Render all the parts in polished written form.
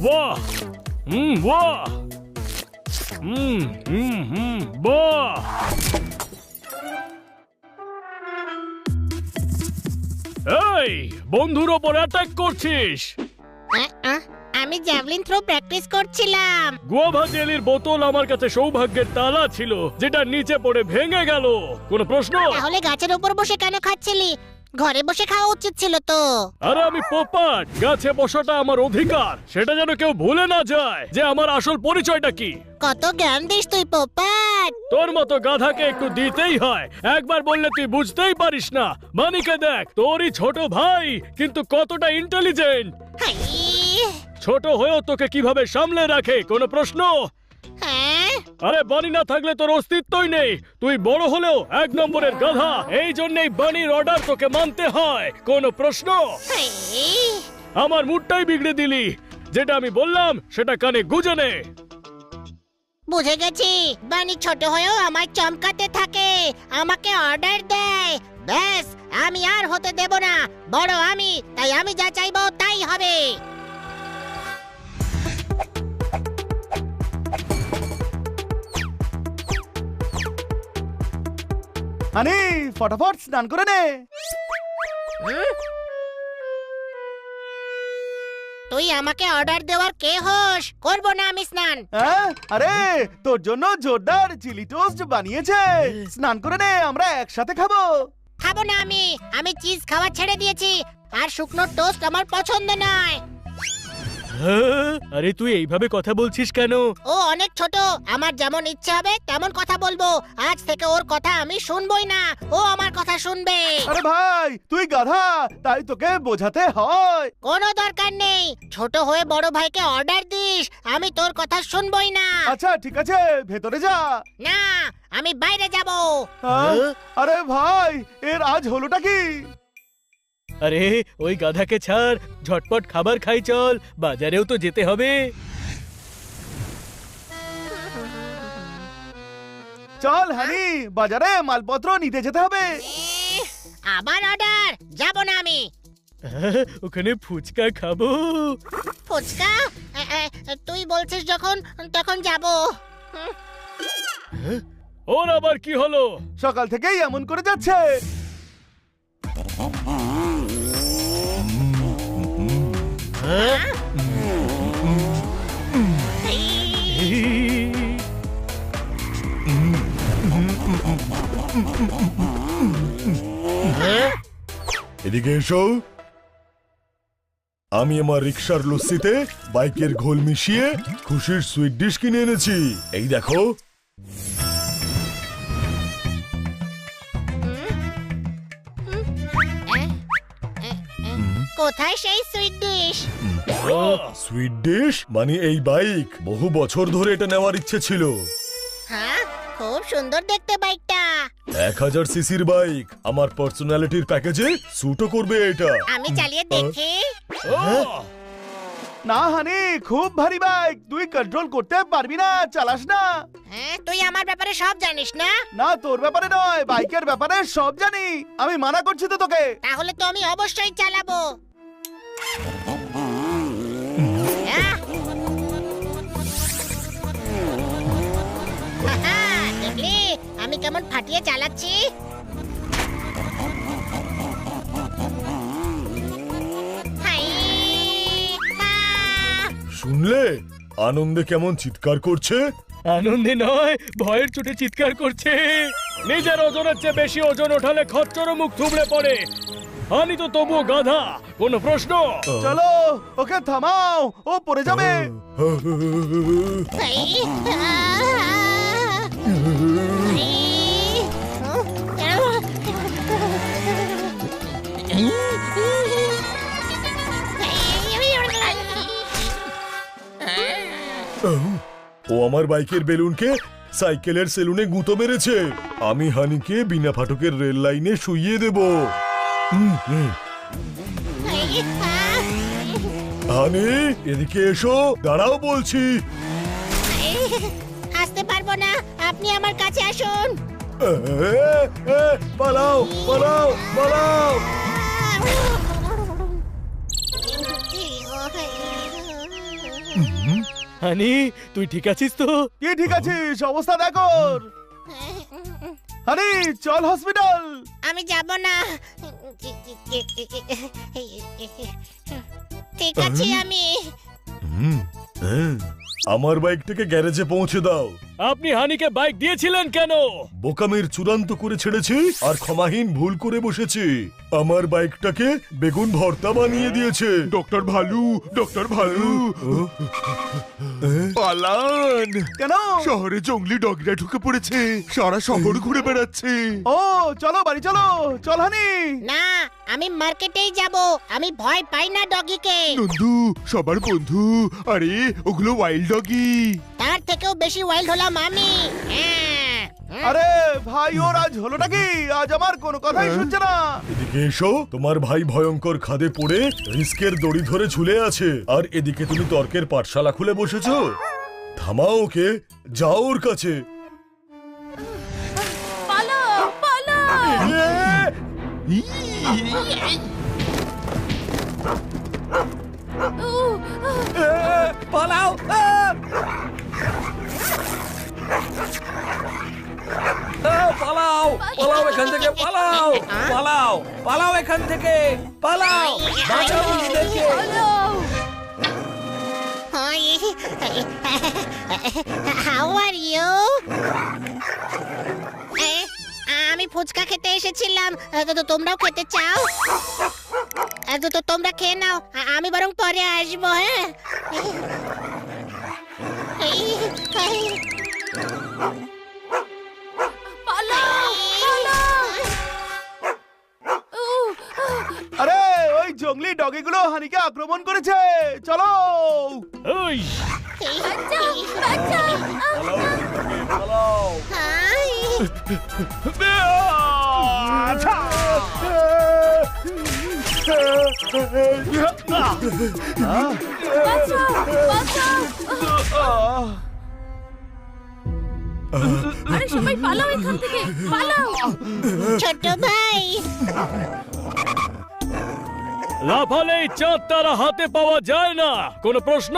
বাহ বাহ বাহ এই বন্ধুর ওপর অ্যাটাক করছিস? আমি জ্যাভলিন থ্রো প্র্যাকটিস করছিলাম। গুয়াভা জেলির বোতল আমার কাছে সৌভাগ্যের তালা ছিল, যেটা নিচে পড়ে ভেঙে গেল। কোনো প্রশ্ন? তাহলে গাছের উপর বসে কেন খাচ্ছিলি? ঘরে বসে খাওয়া উচিত ছিল তো। আরে আমি পোপাট, গাছে বসাটা আমার অধিকার। সেটা যেন কেউ ভুলে না যায় যে আমার আসল পরিচয়টা কি। কত জ্ঞান দিস তুই পোপাট। তোর মতো গাধাকে একটু দিতেই হয়, একবার বললে তুই বুঝতেই পারিস না। মানিকে দেখ, তোরই ছোট ভাই, কিন্তু কতটা ইন্টেলিজেন্ট। হাই, ছোট হয়েও তোকে কিভাবে সামলে রাখে, কোনো প্রশ্ন? হ্যাঁ আরে বানি না থাকলে তোর অস্তিত্বই নেই। তুই বড় হলেও 1 নম্বরের গাধা। এই জন্যই বানির অর্ডার তোকে মানতে হয়। কোনো প্রশ্ন? হাই, আমার মুডটাই বিগড়ে দিলি। যেটা আমি বললাম সেটা কানে গুঁজে নে। বুঝে গেছি। বানি ছোট হয়েও আমার চমকাতে থাকে, আমাকে অর্ডার দেয়। ব্যাস, আমি আর হতে দেব না। বড় আমি, তাই আমি যা চাইবো তাই হবে। হানি, ফটাফট স্নান করে নে। তুই আমাকে অর্ডার দেওয়ার কে হোস? করবো না আমি স্নান। আরে তোর জন্য জোরদার চিলি টোস্ট বানিয়েছে, স্নান করে নে, আমরা একসাথে খাবো। খাবো না আমি চিজ খাওয়া ছেড়ে দিয়েছি। আর শুকনো টোস্ট আমার পছন্দ নয়। আরে তুই এইভাবে কথা বলছিস কেন? ও অনেক ছোট, আমার যেমন ইচ্ছে হবে তেমন কথা বলবো। আজ থেকে ওর কথা আমি শুনবই না, ও আমার কথা শুনবে। আরে ভাই, তুই গাধা, তাই তোকে বোঝাতে হয়। কোনো দরকার নেই, ছোট হয়ে বড় ভাইকে অর্ডার দিস, আমি তোর কথা শুনবই না। আচ্ছা ঠিক আছে, ভেতরে যা। না, আমি বাইরে যাব। আরে ভাই, এর আজ হলোটা কি? আরে ওই গাধাকে ছাড়, ঝটপট খাবার খাই চল, বাজারেও তো যেতে হবে। চল হানি, বাজারে মালপত্র নিতে যেতে হবে। আবার অর্ডার? যাব না আমি। ওখানে ফুচকা খাবো। ফুচকা? তুই বলছিস যখন, তখন যাব। ওর আবার কি হলো? সকাল থেকেই এমন করে যাচ্ছে। এদিকে এসো। আমি আমার রিক্সার লস্যিতে বাইকের ঘোল মিশিয়ে খুশির সুইট ডিশ কিনে এনেছি। এই দেখো। কোথায় সেই সুইট ডিশ? সুইট ডিশ মানে এই বাইক। বহু বছর ধরে এটা নেওয়ার ইচ্ছে ছিল। হ্যাঁ, খুব সুন্দর দেখতে বাইকটা। 1000 সিসির বাইক, আমার পার্সোনালিটির প্যাকেজে স্যুটও করবে এটা। আমি চালিয়ে দেখি। না হানি, খুব ভারী বাইক, তুই কন্ট্রোল করতে পারবি না, চালাস না। হ্যাঁ, তুই আমার ব্যাপারে সব জানিস না? না, তোর ব্যাপারে নয়, বাইকের ব্যাপারে সব জানি। আমি মানা করছি তো তোকে। তাহলে তো আমি অবশ্যই চালাবো। দেখলি আমি কেমন ফাটিয়ে চালাচ্ছি? শুনলে আনন্দে কেমন চিৎকার করছে? আনন্দে নয়, ভয়ের চোটে চিৎকার করছে। নিজের ওজনের চেয়ে বেশি ওজন ওঠালে খচ্চর মুখ থুবড়ে পড়ে। আমি তো তবুও গাধা। কোনো প্রশ্ন? চলো ওকে থামাও, ও পড়ে যাবে। ও আমার বাইকের বেলুনকে সাইকেলের সেলুনে গুঁতো মেরেছে। আমি হানিকে বিনা ফাটকের রেল লাইনে শুইয়ে দেব। হানি, এদিকে এসো, দাঁড়াও বলছি। আসতে পারবো না, আপনি আমার কাছে আসুন। পালাও পালাও পালাও। হানি তুই ঠিক আছিস তো? কি ঠিক আছিস? অবস্থা দেখো। হানি চল হসপিটাল। আমি যাব না। ঠিক আছে আমি। আমার বাইকটাকে গ্যারেজে পৌঁছে দাও। আপনি হানিকে বাইক দিয়েছিলেন কেন? বোকামের চূড়ান্ত করে ছেড়েছি আর ক্ষমাহীন ভুল করে বসেছি। আমার বাইকটাকে বেগুন ভর্তা বানিয়ে দিয়েছে। ডক্টর ভালু, ডক্টর ভালু, পালান। কেন? শহরে জঙ্গলি ডগরা ঢুকে পড়েছে, সারা শহর ঘুরে বেড়াচ্ছে। ও চলো বাড়ি চলো। চল হানি। না, আমি মার্কেটেই যাব। আমি ভয় পাই না ডগিকে। নন্দু সবার বন্ধু। আরে ওগুলো ওয়াইল্ড ডগি। তার থেকেও বেশি ওয়াইল্ড হলাম আমি। হ্যাঁ। আরে ভাই ওর আজ হলোটা কি? আজ আমার কোনো কথাই শুনছে না। এদিকে এসো, তোমার ভাই ভয়ঙ্কর খাদে পড়ে রিস্কের দড়ি ধরে ঝুলে আছে, আর এদিকে তুমি তর্কের পাঠশালা খুলে বসেছো। থামাও ওকে, যাও ওর কাছে। পালাও! পালাও! পালাও এখান থেকে, পালাও! পালাও! পালাও এখান থেকে, পালাও! বাঁচাও নিজেদেরকে! How are you? আমি ফুচকা খেতে এসেছিলাম। তোমরাও খেতে চাও? তো তোমরা খেয়ে নাও, আমি বরং পরে আসবো। হ্যাঁ, আরে ওই জঙ্গলি ডগিগুলো হানিকে আক্রমণ করেছে। চলো। ওই আরে সবাই পালাও এখান থেকে, পালাও! ছোট ভাই, লাফালেই চাঁদ তারা হাতে পাওয়া যায় না, কোনো প্রশ্ন?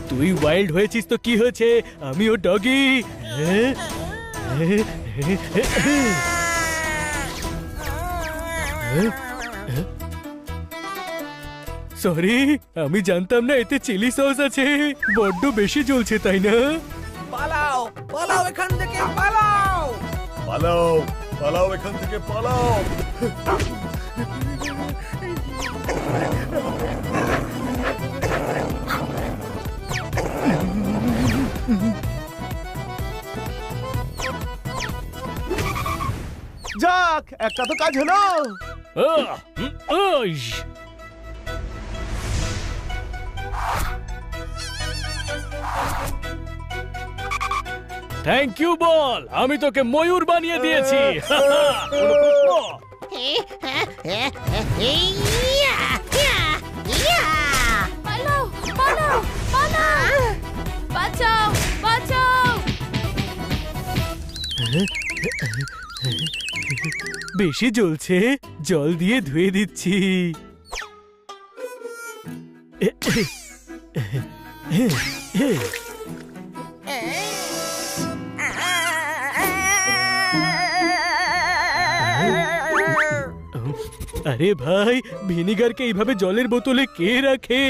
তুই ওয়াইল্ড হয়েছিস তো কি হয়েছে, আমিও ডগি। সরি, আমি জানতাম না এতে চিলি সস আছে। বড্ড বেশি জ্বলছে তাই না? পালাও! পালাও এখান থেকে, পালাও! পালাও, পালাও এখান থেকে, পালাও। যাক, একটা তো কাজ হলো। থ্যাংক ইউ বল, আমি তোকে ময়ূর বানিয়ে দিয়েছি। কোনো প্রশ্ন? পালাও! পালাও! পালাও! বাঁচাও! বাঁচাও! বেশি জ্বলছে, জল দিয়ে ধুয়ে দিচ্ছি। আরে ভাই, ভিনিগারকে এইভাবে জলের বোতলে কে রাখে?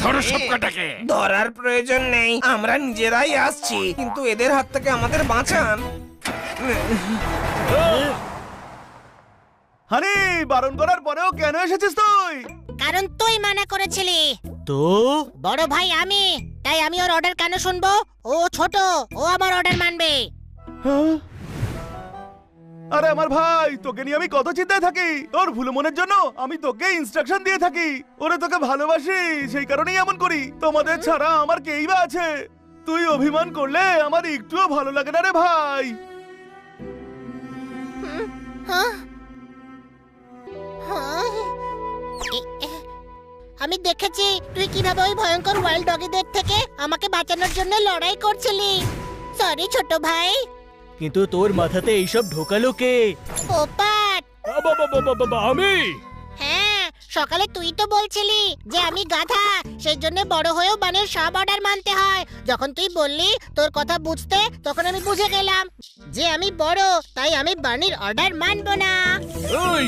ধরো সবকটাকে। ধরার প্রয়োজন নেই, আমরা নিজেরাই আসছি, কিন্তু এদের হাত থেকে আমাদের বাঁচান। হানি, বারণ করার পরেও কেন এসেছিস তুই? কারণ তুই মানা করেছিলি। তো বড় ভাই আমি, তাই আমি ওর অর্ডার কেন শুনবো? ও ছোট, ও আমার অর্ডার মানবে। হ্যাঁ? আরে আমার ভাই, তোকে নিয়ে আমি কত চিন্তায় থাকি। তোর ভুল মনের জন্য আমি তোকে ইনস্ট্রাকশন দিয়ে থাকি। ওরে তোকে ভালোবাসি, সেই কারণেই এমন করি। তোমাদের ছাড়া আমার কেই বা আছে? তুই অভিমান করলে আমার একটুও ভালো লাগে না রে ভাই। আমি দেখেছি তুই কিভাবে ওই ভয়ঙ্কর ওয়াইল্ড ডগিদের থেকে আমাকে বাঁচানোর জন্য লড়াই করছিলি। সরি ছোট ভাই। কিন্তু তোর মাথাতে এইসব ঢোকালো কে? পোপাট। আমি? হ্যাঁ, সকালে তুই তো বলছিলি যে আমি গাধা, সেই জন্য বড় হয়েও বানের সব অর্ডার মানতে হয়। যখন তুই বললি তোর কথা বুঝতে, তখন আমি বুঝে গেলাম যে আমি বড়, তাই আমি বানির অর্ডার মানবো না। ওই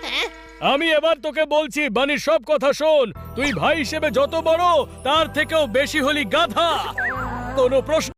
হ্যাঁ? আমি এবার তোকে বলছি, বানির সব কথা শোন। তুই ভাই হিসেবে যত বড়, তার থেকেও বেশি হলি গাধা। কোনো প্রশ্ন